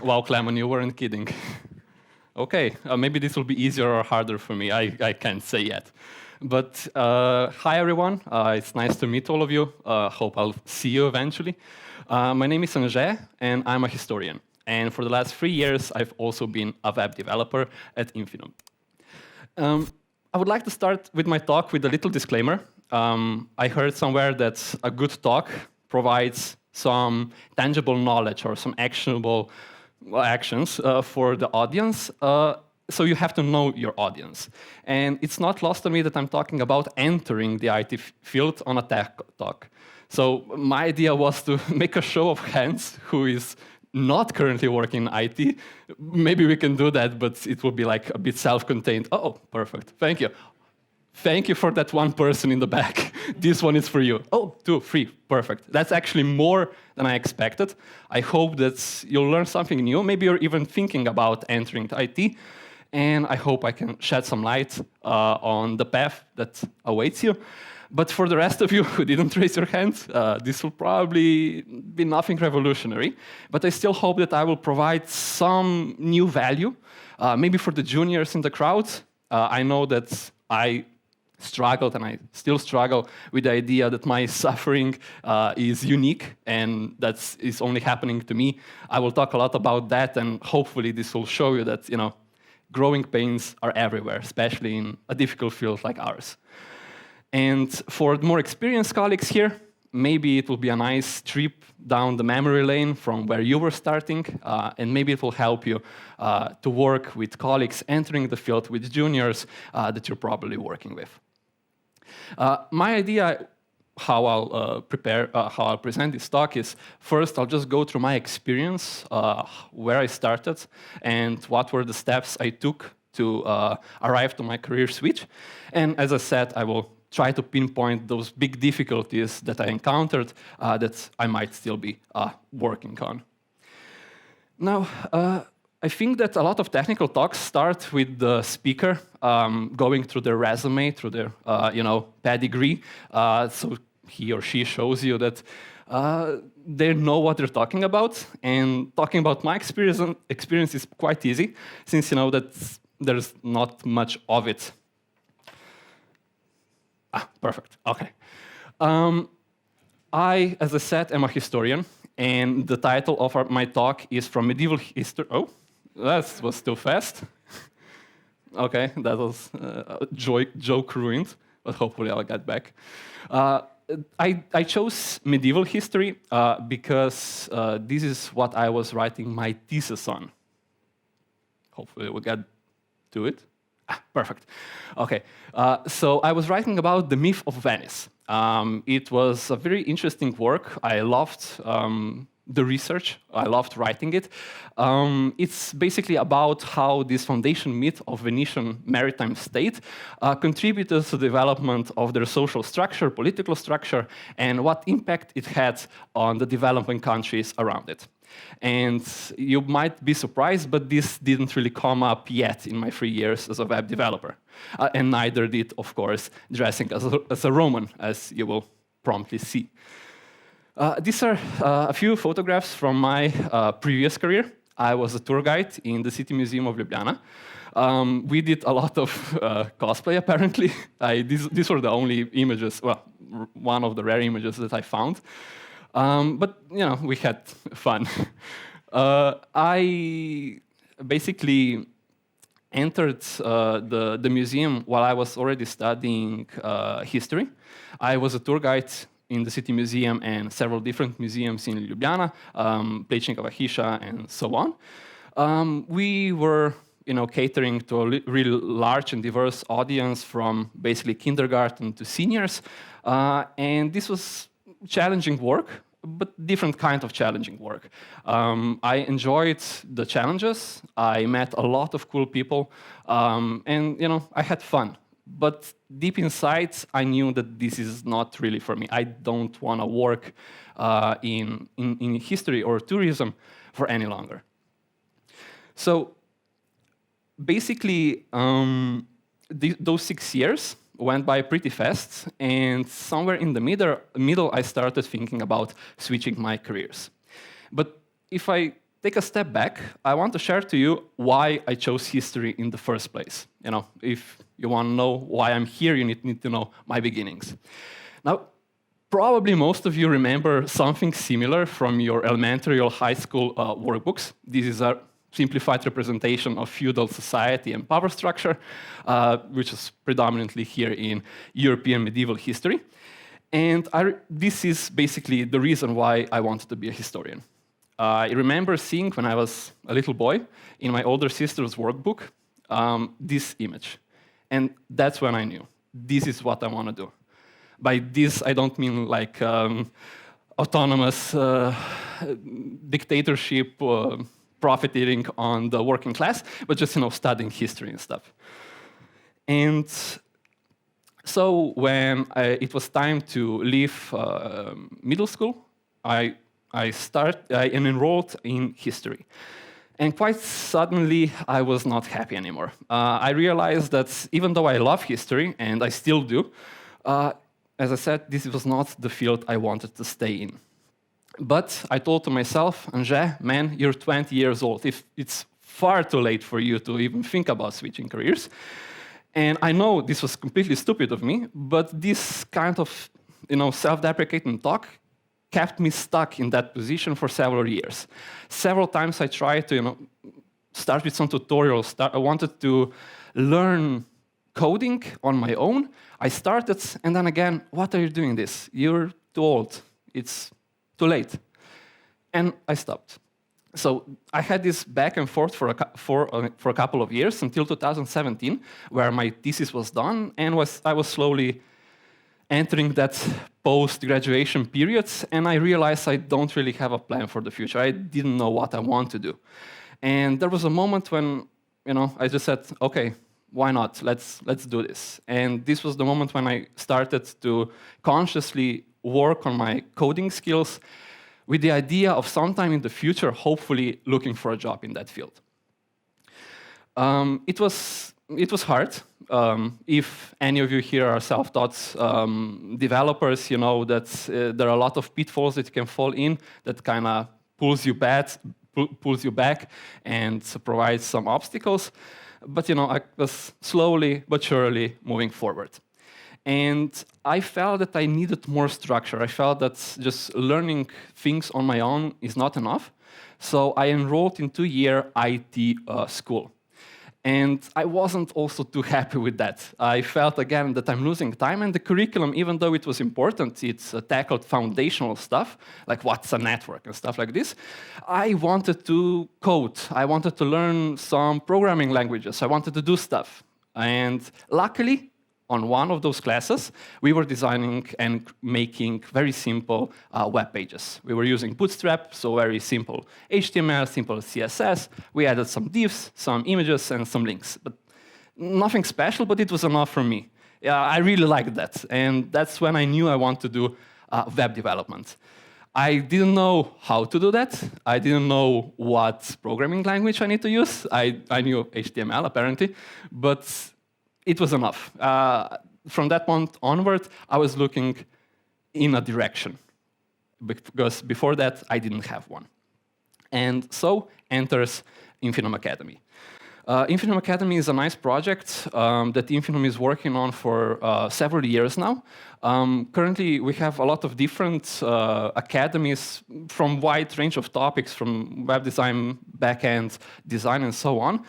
Wow, Clement, you weren't kidding. Okay, maybe this will be easier or harder for me. I can't say yet. But hi, everyone. It's nice to meet all of you. Hope I'll see you eventually. My name is Anže, and I'm a historian. And for the last 3 years, I've also been a web developer at Infinum. I would like to start with my talk with a little disclaimer. I heard somewhere that a good talk provides some tangible knowledge or some actionable actions for the audience. So you have to know your audience. And it's not lost on me that I'm talking about entering the IT field on a tech talk. So my idea was to make a show of hands who is not currently working in IT. Maybe we can do that, but it will be like a bit self-contained. Oh, perfect. Thank you. Thank you for that one person in the back. This one is for you. Oh, 2, 3, perfect. That's actually more than I expected. I hope that you'll learn something new. Maybe you're even thinking about entering IT. And I hope I can shed some light on the path that awaits you. But for the rest of you who didn't raise your hand, this will probably be nothing revolutionary. But I still hope that I will provide some new value, maybe for the juniors in the crowd. I know that I struggled, and I still struggle with the idea that my suffering is unique, and that is only happening to me. I will talk a lot about that, and hopefully this will show you that growing pains are everywhere, especially in a difficult field like ours. And for more experienced colleagues here, maybe it will be a nice trip down the memory lane from where you were starting, and maybe it will help you to work with colleagues entering the field, with juniors that you're probably working with. My idea, how I'll present this talk is, first I'll just go through my experience, where I started, and what were the steps I took to arrive to my career switch. And as I said, I will try to pinpoint those big difficulties that I encountered that I might still be working on. Now, I think that a lot of technical talks start with the speaker going through their resume, through their pedigree. So he or she shows you that they know what they're talking about. And talking about my experience is quite easy, since that there's not much of it. Perfect. Okay. I, as I said, am a historian, and the title of my talk is From Medieval History. Oh, that was too fast. Okay, that was joke ruined, but hopefully I'll get back. I chose medieval history because this is what I was writing my thesis on. Hopefully we'll get to it. Perfect. Okay, so I was writing about the myth of Venice. It was a very interesting work. I loved the research. I loved writing it. It's basically about how this foundation myth of Venetian maritime state contributed to the development of their social structure, political structure, and what impact it had on the developing countries around it. And you might be surprised, but this didn't really come up yet in my 3 years as a web developer. And neither did, of course, dressing as a Roman, as you will promptly see. These are a few photographs from my previous career. I was a tour guide in the City Museum of Ljubljana. We did a lot of cosplay, apparently. These were the only images, well, one of the rare images that I found. But, we had fun. I basically entered the museum while I was already studying history. I was a tour guide in the City Museum and several different museums in Ljubljana, Plečnikova Hiša, and so on. We were catering to a really large and diverse audience, from basically kindergarten to seniors. And this was challenging work, but different kind of challenging work. I enjoyed the challenges. I met a lot of cool people, and I had fun. But deep inside, I knew that this is not really for me. I don't want to work in history or tourism for any longer. So basically, those 6 years went by pretty fast, and somewhere in the middle, I started thinking about switching my careers. But if I take a step back, I want to share to you why I chose history in the first place. If you want to know why I'm here, you need to know my beginnings. Now, probably most of you remember something similar from your elementary or high school workbooks. This is a simplified representation of feudal society and power structure, which is predominantly here in European medieval history. And this is basically the reason why I wanted to be a historian. I remember seeing, when I was a little boy, in my older sister's workbook, this image. And that's when I knew, this is what I want to do. By this, I don't mean like autonomous dictatorship, profiting on the working class, but just studying history and stuff. And so when it was time to leave middle school, I enrolled in history. And quite suddenly, I was not happy anymore. I realized that even though I love history, and I still do, as I said, this was not the field I wanted to stay in. But I thought to myself, Anže, man, you're 20 years old. It's far too late for you to even think about switching careers. And I know this was completely stupid of me, but this kind of self-deprecating talk kept me stuck in that position for several years. Several times I tried to start with some tutorials. I wanted to learn coding on my own. I started, and then again, what are you doing this? You're too old. It's too late. And I stopped. So I had this back and forth for a couple of years until 2017, where my thesis was done, and I was slowly entering that post-graduation period, and I realized I don't really have a plan for the future. I didn't know what I want to do. And there was a moment when I just said, okay, why not? Let's do this. And this was the moment when I started to consciously work on my coding skills with the idea of sometime in the future, hopefully looking for a job in that field. It was hard. If any of you here are self-taught developers, you know that there are a lot of pitfalls that you can fall in that kind of pulls you back and provides some obstacles. But I was slowly but surely moving forward. And I felt that I needed more structure. I felt that just learning things on my own is not enough. So I enrolled in 2-year IT school. And I wasn't also too happy with that. I felt, again, that I'm losing time, and the curriculum, even though it was important, it's tackled foundational stuff, like what's a network and stuff like this. I wanted to code. I wanted to learn some programming languages. I wanted to do stuff. And luckily, on one of those classes, we were designing and making very simple web pages. We were using Bootstrap, so very simple HTML, simple CSS. We added some divs, some images, and some links. But nothing special, but it was enough for me. I really liked that. And that's when I knew I wanted to do web development. I didn't know how to do that. I didn't know what programming language I need to use. I knew HTML, apparently, but it was enough. From that point onward, I was looking in a direction, because before that, I didn't have one. And so enters Infinum Academy. Infinum Academy is a nice project that Infinum is working on for several years now. Currently, we have a lot of different academies from wide range of topics, from web design, back-end design, and so on.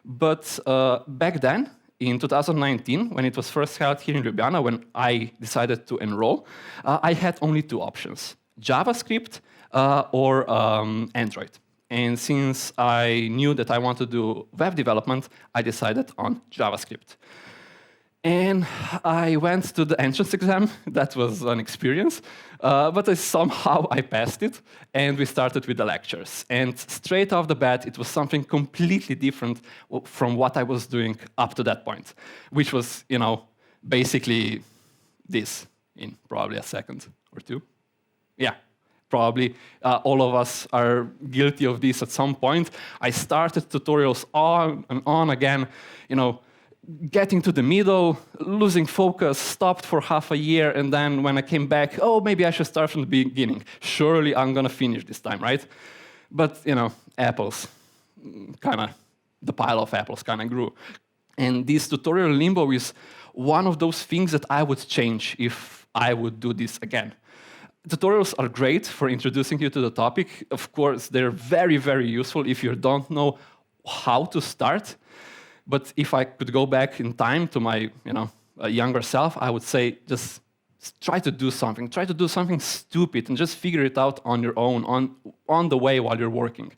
But back then, in 2019, when it was first held here in Ljubljana, when I decided to enroll, I had only 2 options, JavaScript or Android. And since I knew that I wanted to do web development, I decided on JavaScript. And I went to the entrance exam. That was an experience. But somehow I passed it, and we started with the lectures. And straight off the bat, it was something completely different from what I was doing up to that point, which was, basically this in probably a second or 2. Yeah, probably all of us are guilty of this at some point. I started tutorials on and on again, getting to the middle, losing focus, stopped for half a year, and then when I came back, oh, maybe I should start from the beginning. Surely I'm going to finish this time, right? But, apples, the pile of apples kind of grew. And this tutorial limbo is one of those things that I would change if I would do this again. Tutorials are great for introducing you to the topic. Of course, they're very, very useful if you don't know how to start. But if I could go back in time to my younger self, I would say just try to do something. Try to do something stupid and just figure it out on your own, on the way while you're working.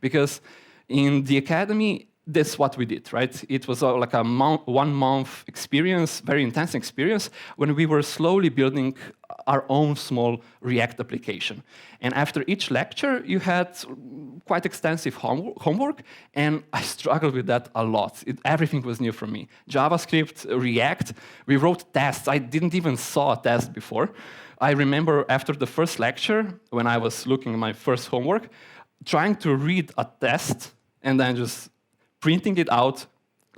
Because in the academy, that's what we did, right? It was like a 1 month experience, very intense experience, when we were slowly building our own small React application. And after each lecture, you had quite extensive homework, and I struggled with that a lot. Everything was new for me. JavaScript, React, we wrote tests. I didn't even saw a test before. I remember after the first lecture, when I was looking at my first homework, trying to read a test, and then just printing it out,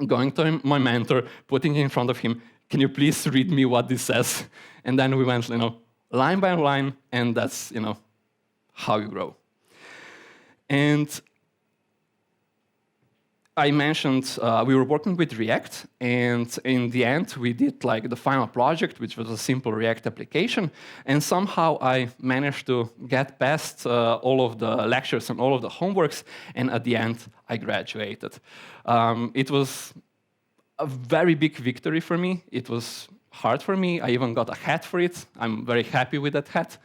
going to my mentor, putting it in front of him, can you please read me what this says? And then we went, line by line, and that's, how you grow. And I mentioned we were working with React, and in the end, we did like the final project, which was a simple React application. And somehow I managed to get past all of the lectures and all of the homeworks, and at the end, I graduated. It was a very big victory for me. It was hard for me. I even got a hat for it. I'm very happy with that hat.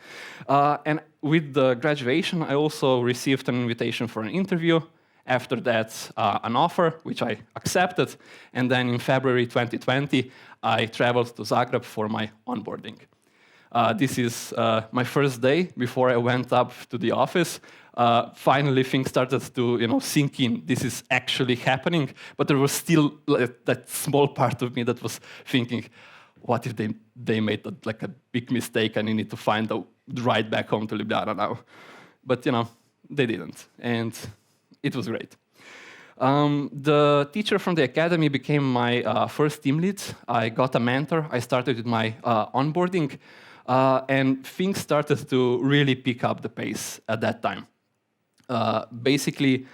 And with the graduation, I also received an invitation for an interview. After that, an offer, which I accepted. And then in February 2020, I traveled to Zagreb for my onboarding. This is my first day before I went up to the office. Finally, things started to sink in. This is actually happening. But there was still that small part of me that was thinking, what if they made a big mistake and I need to find the ride back home to Ljubljana now? But they didn't. And it was great. The teacher from the academy became my first team lead. I got a mentor. I started with my onboarding. And things started to really pick up the pace at that time. Basically,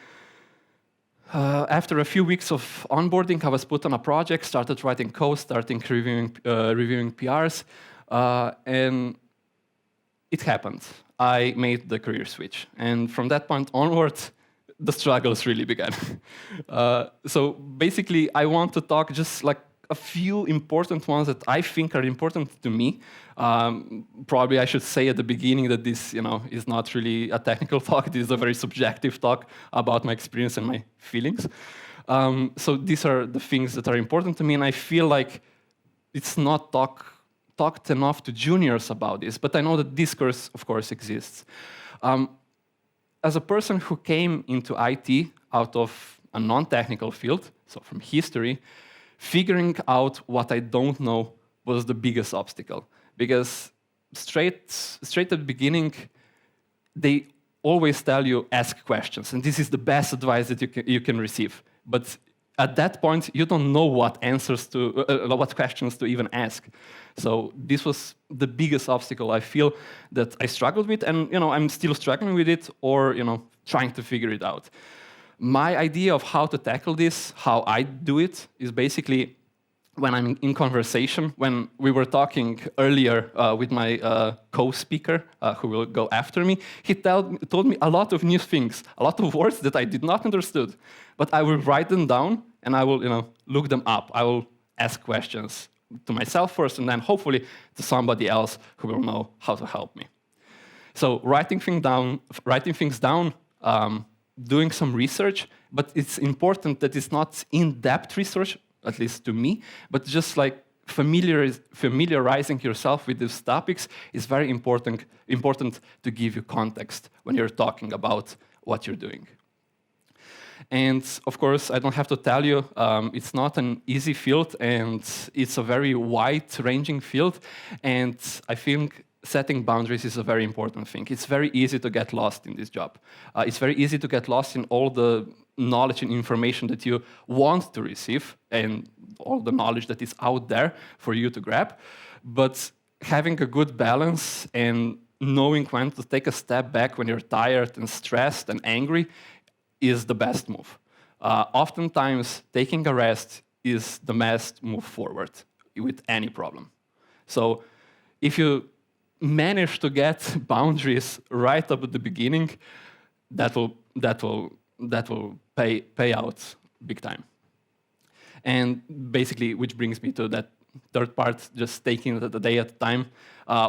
after a few weeks of onboarding, I was put on a project, started writing code, starting reviewing PRs, and it happened. I made the career switch. And from that point onwards, the struggles really began. So basically, I want to talk just like a few important ones that I think are important to me. Probably I should say at the beginning that this is not really a technical talk. This is a very subjective talk about my experience and my feelings. So these are the things that are important to me, and I feel like it's not talked enough to juniors about this, but I know that discourse, of course, exists. As a person who came into IT out of a non-technical field, so from history, figuring out what I don't know was the biggest obstacle. Because straight at the beginning, they always tell you, ask questions. And this is the best advice that you can receive. But at that point, you don't know what what questions to even ask. So this was the biggest obstacle I feel that I struggled with, and I'm still struggling with it, or trying to figure it out. My idea of how to tackle this, how I do it, is basically when I'm in conversation. When we were talking earlier with my co-speaker, who will go after me, he told me a lot of new things, a lot of words that I did not understood. But I will write them down, and I will look them up. I will ask questions to myself first, and then hopefully to somebody else who will know how to help me. So writing things down, doing some research, but it's important that it's not in-depth research, at least to me, but just like familiarizing yourself with these topics is very important to give you context when you're talking about what you're doing. And of course, I don't have to tell you, it's not an easy field, and it's a very wide-ranging field, and I think setting boundaries is a very important thing. It's very easy to get lost in this job. It's very easy to get lost in all the knowledge and information that you want to receive, and all the knowledge that is out there for you to grab. But having a good balance and knowing when to take a step back when you're tired and stressed and angry is the best move. Oftentimes, taking a rest is the best move forward with any problem. So if you manage to get boundaries right up at the beginning, that will pay out big time. And basically, which brings me to that third part, just taking the day at a time.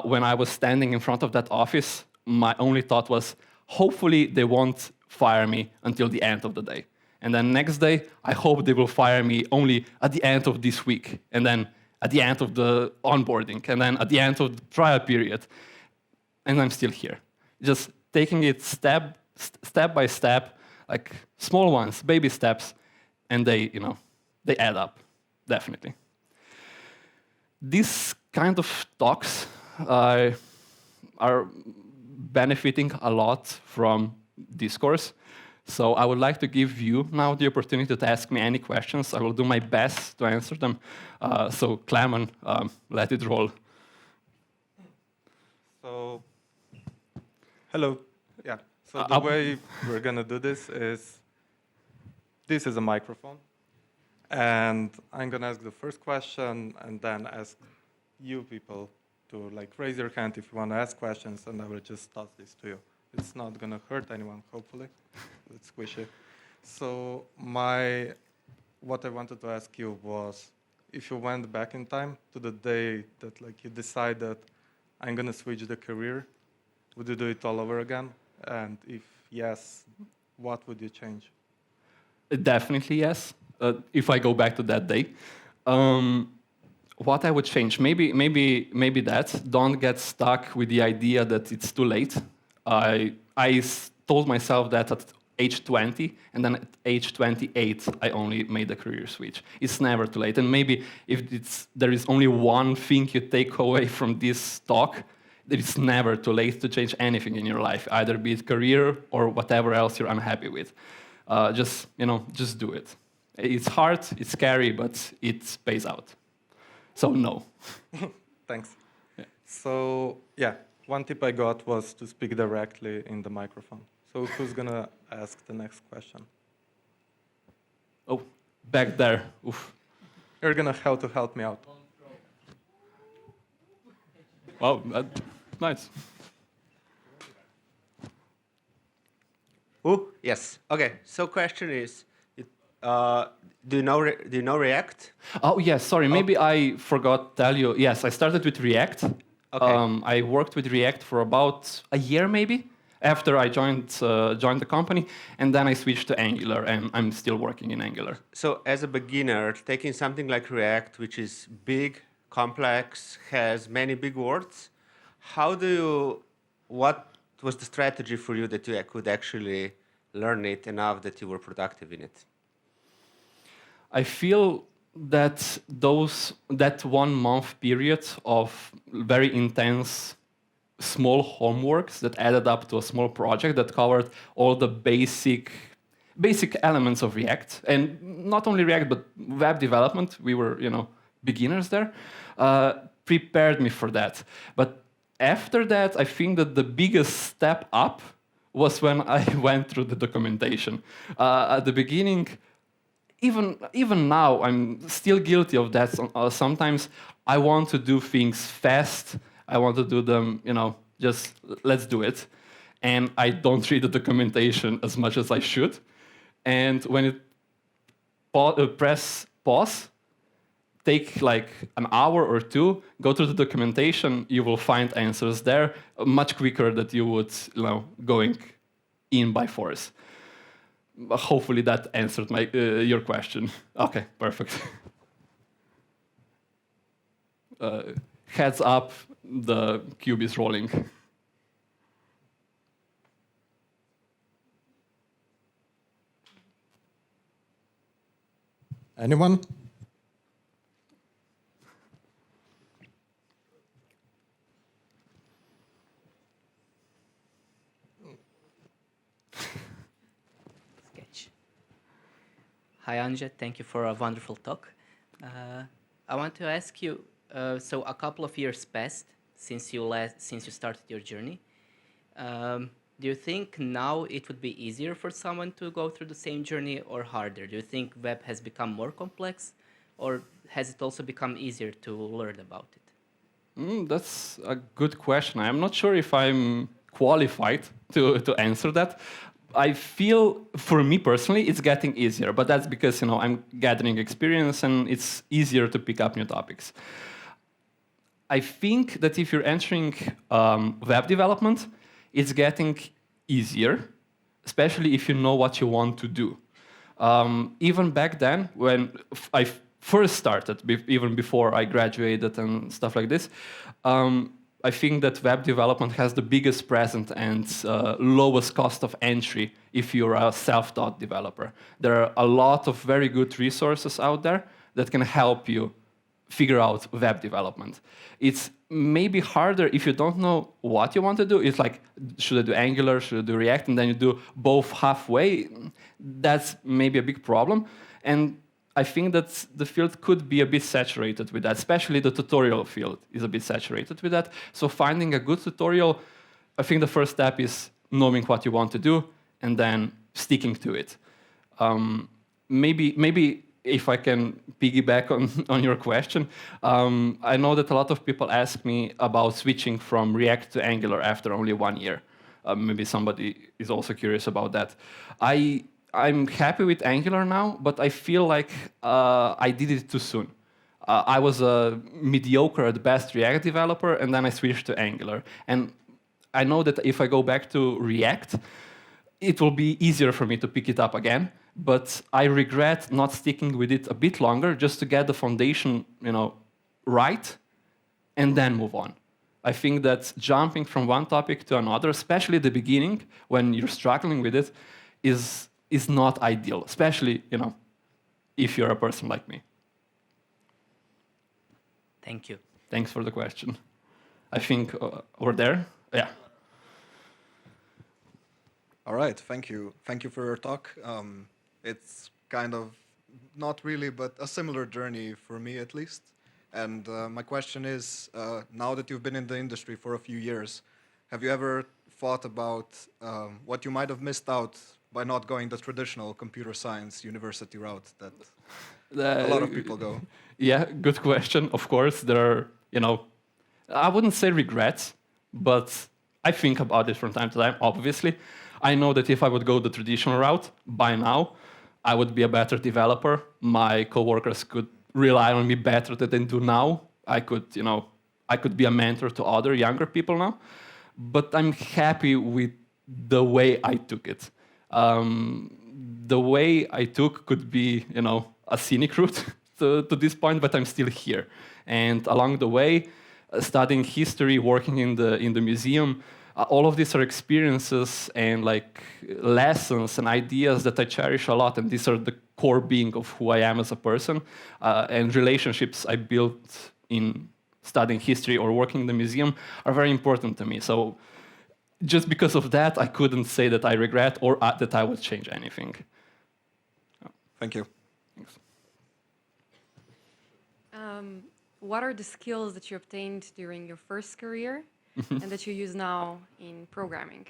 When I was standing in front of that office, my only thought was, hopefully they won't fire me until the end of the day. And then next day, I hope they will fire me only at the end of this week, and then at the end of the onboarding, and then at the end of the trial period. And I'm still here. Just taking it step by step, like small ones, baby steps, and they add up, definitely. These kind of talks are benefiting a lot from discourse. So I would like to give you now the opportunity to ask me any questions. I will do my best to answer them. So Clement, let it roll. So, hello. Yeah. So the way we're gonna do this is a microphone, and I'm gonna ask the first question, and then ask you people to raise your hand if you want to ask questions, and I will just toss this to you. It's not gonna hurt anyone, hopefully. It's squishy. So what I wanted to ask you was, if you went back in time to the day that you decided, I'm gonna switch the career, would you do it all over again? And if yes, what would you change? Definitely yes. If I go back to that day, what I would change, maybe that. Don't get stuck with the idea that it's too late. I told myself that at age 20, and then at age 28, I only made a career switch. It's never too late. And maybe if there is only one thing you take away from this talk, it's never too late to change anything in your life, either be it career or whatever else you're unhappy with. Just do it. It's hard, it's scary, but it pays out. So no. Thanks. Yeah. So yeah, one tip I got was to speak directly in the microphone. So who's gonna ask the next question? Oh, back there. Oof. You're gonna have to help me out. Wow, nice. Oh, yes. Okay. So question is, do you know React? Oh yes, sorry. Maybe I forgot to tell you. Yes, I started with React. Okay. I worked with React for about a year, maybe, after I joined the company, and then I switched to Angular, and I'm still working in Angular. So as a beginner, taking something like React, which is big, complex, has many big words, what was the strategy for you that you could actually learn it enough that you were productive in it? I feel that that 1 month period of very intense small homeworks that added up to a small project that covered all the basic elements of React, and not only React but web development. We were beginners there. Prepared me for that. But after that, I think that the biggest step up was when I went through the documentation. At the beginning, even now, I'm still guilty of that. Sometimes I want to do things fast. I want to do them, just let's do it. And I don't read the documentation as much as I should. And when you press pause, take an hour or two, go through the documentation, you will find answers there much quicker than you would going in by force. Hopefully that answered your question. Okay, perfect. Heads up, the cube is rolling. Anyone? Sketch. Hi, Anže. Thank you for a wonderful talk. I want to ask you, so a couple of years passed since you started your journey. Do you think now it would be easier for someone to go through the same journey or harder? Do you think web has become more complex, or has it also become easier to learn about it? That's a good question. I'm not sure if I'm qualified to answer that. I feel, for me personally, it's getting easier, but that's because I'm gathering experience and it's easier to pick up new topics. I think that if you're entering web development, it's getting easier, especially if you know what you want to do. Even back then, when I first started, even before I graduated and stuff like this, I think that web development has the biggest present and lowest cost of entry if you're a self-taught developer. There are a lot of very good resources out there that can help you figure out web development. It's maybe harder if you don't know what you want to do. It's like, should I do Angular, should I do React, and then you do both halfway. That's maybe a big problem. And I think that the field could be a bit saturated with that, especially the tutorial field is a bit saturated with that. So finding a good tutorial, I think the first step is knowing what you want to do and then sticking to it. Maybe if I can piggyback on your question, I know that a lot of people ask me about switching from React to Angular after only 1 year. Maybe somebody is also curious about that. I'm happy with Angular now, but I feel like I did it too soon. I was a mediocre at best React developer, and then I switched to Angular. And I know that if I go back to React, it will be easier for me to pick it up again. But I regret not sticking with it a bit longer, just to get the foundation, right, and then move on. I think that jumping from one topic to another, especially at the beginning, when you're struggling with it, is not ideal, especially, if you're a person like me. Thank you. Thanks for the question. I think we're there. Yeah. All right, thank you. Thank you for your talk. It's kind of, not really, but a similar journey for me at least. And my question is, now that you've been in the industry for a few years, have you ever thought about what you might have missed out by not going the traditional computer science university route that a lot of people go? Yeah, good question. Of course, there are, I wouldn't say regrets, but I think about it from time to time, obviously. I know that if I would go the traditional route, by now, I would be a better developer. My coworkers could rely on me better than they do now. I could be a mentor to other younger people now. But I'm happy with the way I took it. The way I took could be, a scenic route to this point, but I'm still here. And along the way, studying history, working in the museum, all of these are experiences and lessons and ideas that I cherish a lot, and these are the core being of who I am as a person, and relationships I built in studying history or working in the museum are very important to me. So just because of that, I couldn't say that I regret or that I would change anything. Thank you. Thanks. What are the skills that you obtained during your first career and that you use now in programming?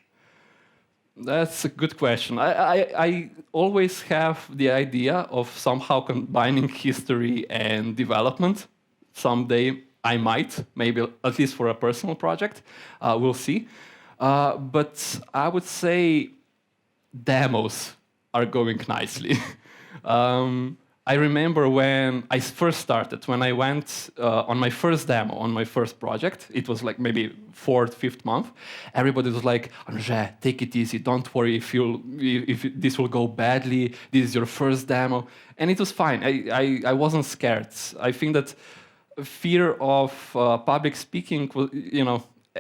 That's a good question. I always have the idea of somehow combining history and development. Someday I might, maybe at least for a personal project. We'll see. But I would say demos are going nicely. I remember when I first started, when I went on my first demo, on my first project, it was maybe 4th, 5th month, everybody was like, Anže, take it easy, don't worry if this will go badly, this is your first demo. And it was fine, I wasn't scared. I think that fear of public speaking,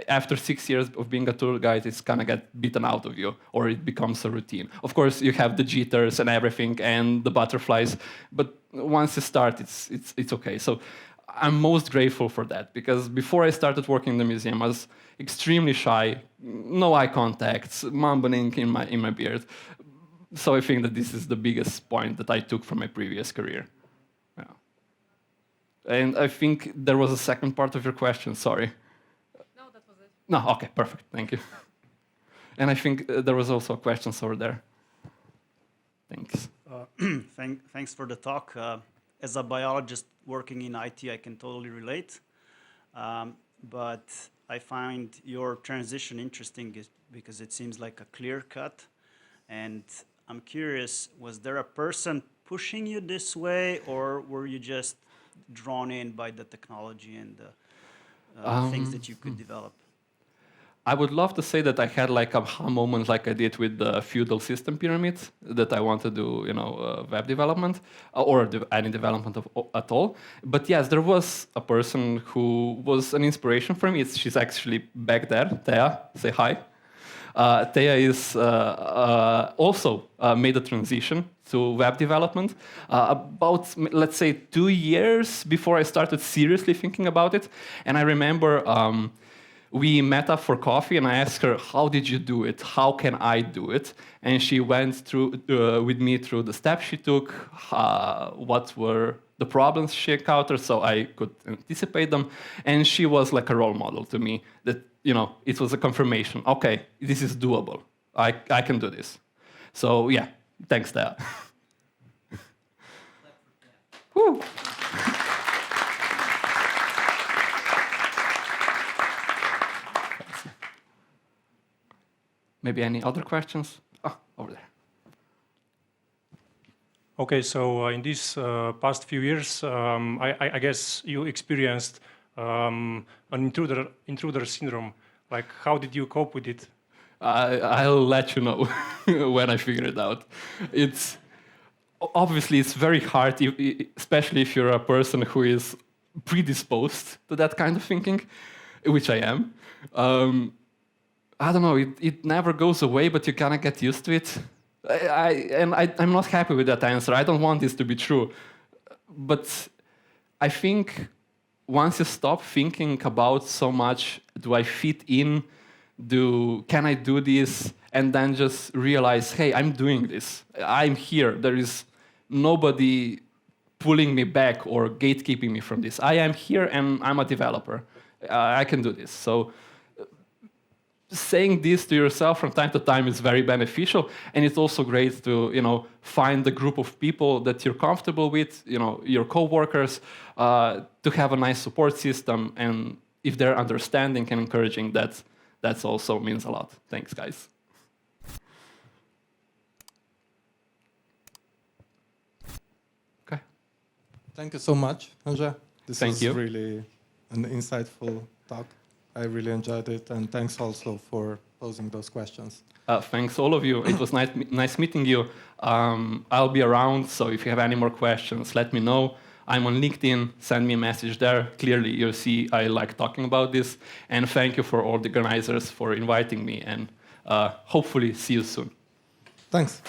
after 6 years of being a tour guide, it's gonna get beaten out of you, or it becomes a routine. Of course, you have the jitters and everything, and the butterflies, but once you start, it's okay. So I'm most grateful for that, because before I started working in the museum, I was extremely shy, no eye contact, mumbling in my beard. So I think that this is the biggest point that I took from my previous career. Yeah. And I think there was a second part of your question, sorry. No, okay, perfect. Thank you. And I think there was also questions over there. Thanks. Thanks for the talk. As a biologist working in IT, I can totally relate. But I find your transition interesting because it seems like a clear cut. And I'm curious, was there a person pushing you this way, or were you just drawn in by the technology and the things that you could develop? I would love to say that I had like a aha moment like I did with the feudal system pyramids, that I want to do, web development or any development at all. But yes, there was a person who was an inspiration for me. She's actually back there. Thea, say hi. Thea is also made a transition to web development about, let's say, 2 years before I started seriously thinking about it. And I remember we met up for coffee, and I asked her, how did you do it? How can I do it? And she went through with me through the steps she took, what were the problems she encountered, so I could anticipate them. And she was like a role model to me that, it was a confirmation. Okay, this is doable. I can do this. So yeah, thanks, Thea. Woo. Maybe any other questions? Over there. Okay, so in these past few years, I guess you experienced an intruder syndrome. Like, how did you cope with it? I'll let you know when I figure it out. Obviously it's very hard, especially if you're a person who is predisposed to that kind of thinking, which I am. I don't know, it never goes away, but you kind of get used to it. I'm not happy with that answer. I don't want this to be true. But I think once you stop thinking about so much, do I fit in? Can I do this? And then just realize, hey, I'm doing this. I'm here. There is nobody pulling me back or gatekeeping me from this. I am here and I'm a developer. I can do this. So saying this to yourself from time to time is very beneficial, and it's also great to find a group of people that you're comfortable with, your coworkers, to have a nice support system, and if they're understanding and encouraging, that also means a lot. Thanks, guys. Okay. Thank you so much, Anže. This Thank was you. really an insightful talk. I really enjoyed it, and thanks also for posing those questions. Thanks, all of you. It was nice meeting you. I'll be around, so if you have any more questions, let me know. I'm on LinkedIn. Send me a message there. Clearly, you'll see I like talking about this. And thank you for all the organizers for inviting me, and hopefully see you soon. Thanks.